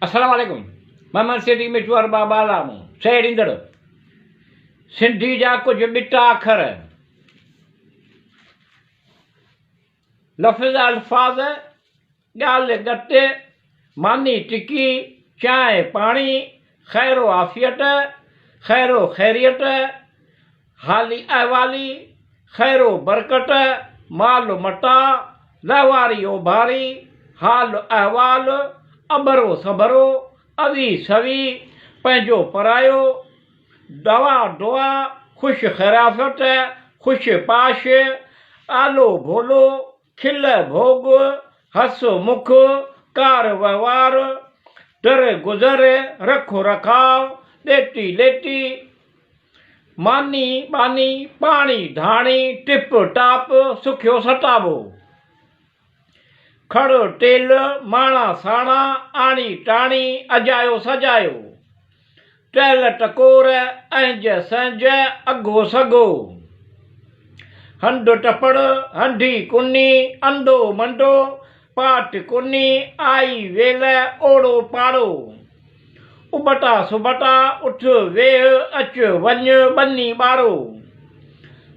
अस्सलाम वालेकुम। मैं सिंधी मिठवार बाबा आलामू शहर ईंदड़ सिंधी जा कुछ मिठा अखर लफ़्ज़ अल्फाज़ ॻाल्हि गटे मानी टिकी चांहि पाणी ख़ैरो आफ़ियत ख़ैरो ख़ैरियत हाली अहवाली ख़ैरो बरकत माल मटा लहवारी ओभारी हाल अहवाल अबरो सबरो अवी सवी पंहिंजो परायो दवा दुआ ख़ुश ख़राफ़त ख़ुश पाश आलो भोलो खिल भोग हस मुख कार वहिंवार दर गुज़र रखो रखाव लेटी लेटी मानी बानी पाणी धाणी टिप टाप सुखियो सताबो खड़ टेल माणा साणा आणी टाणी अजायो सजायो टहल टकोर अंज संज अगो सगो हंड टपड़ हंडी कुन्नी अंडो मंडो पाट कुन्नी आई वेल ओड़ो पाड़ो उबटा सुबटा उठ वेह अच वञ बन्नी ॿारो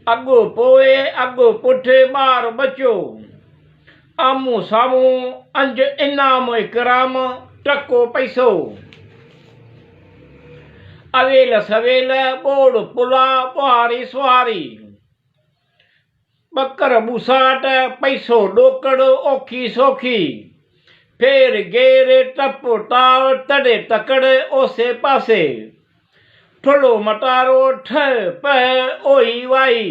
अॻु पोइ अॻु पुठि ॿार बचो आमूं साम्हूं अंज इनाम इकराम टको पैसो अवेल सवेल ॿोड़ पुला ॿुहारी सुहारी ॿकर ॿुसाट पैसो ॾोकड़ ओखी सोखी फेर गेर टप टाव तड़े तकड़ ओसे पासे ठुलो मटारो ठह पह ओही वाही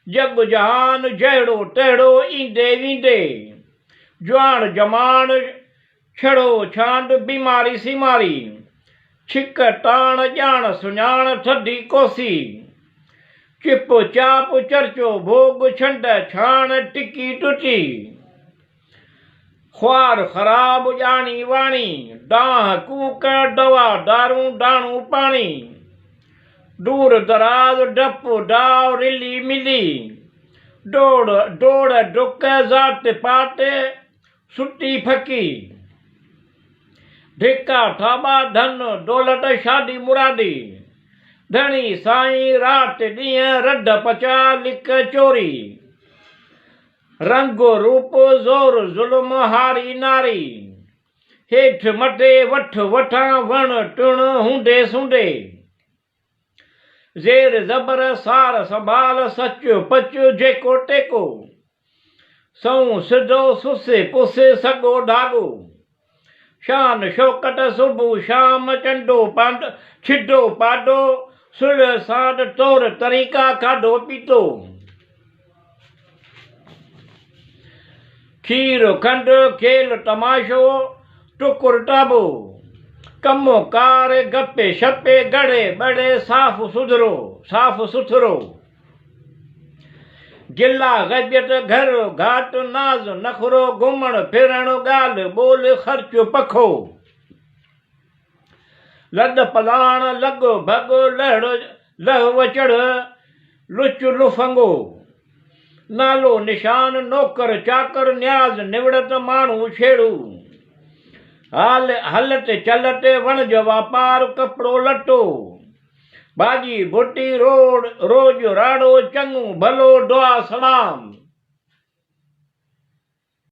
जग जहान जहिड़ो तहिड़ो ईंदे वींदे जुआण जमान छड़ो छांड बीमारी सीमारी छिक टाण ॼाण सुञाण थधी कोसी चिप चाप चर्चो भोग छंड छाण टिकी टुटी ख्वार ख़राब ॼाणी वाणी डांह कूक दवा दारूं डाणू पाणी दूर दराज डप डाव रिली मिली दौड़ डुक ज़ात पात सुटी फकी धिका ठाबा धन दौलत शादी मुरादी धणी साईं रात ॾींहं रड पचा लिक चोरी रंग रूप ज़ोर ज़ुल्म हारी नारी हेठि मथे वठ वठां वण टिण हूंदे सूंदे ज़ेर ज़बर सार संभाल सच पच जेको टेको सऊं सिधो सुसे पुसे सॻो ढाॻो शान शौकत सुबुह शाम चंडो पांड छिडो पाडो सुलह साड तौर तरीक़ा खाधो पीतो खीर खंड खेल तमाशो टुकुर टाबो कमो कार गपे छपे गड़े बड़े साफ़ सुथरो गिला गजत घर घाट नाज़ नखरो घुमण फिरण ॻाल्हि ॿोल ख़र्च पखो लॾ पलाण लॻ भॻ लहड़ लह वचड़ लुच लुफंगो नालो निशान नौकर चाकर न्याज़ निवड़त माण्हू छेड़ू हलत चलत वणज वापार कपिड़ो लटो भाॼी बुटी रोज राड़ो चङो भलो दुआ सलाम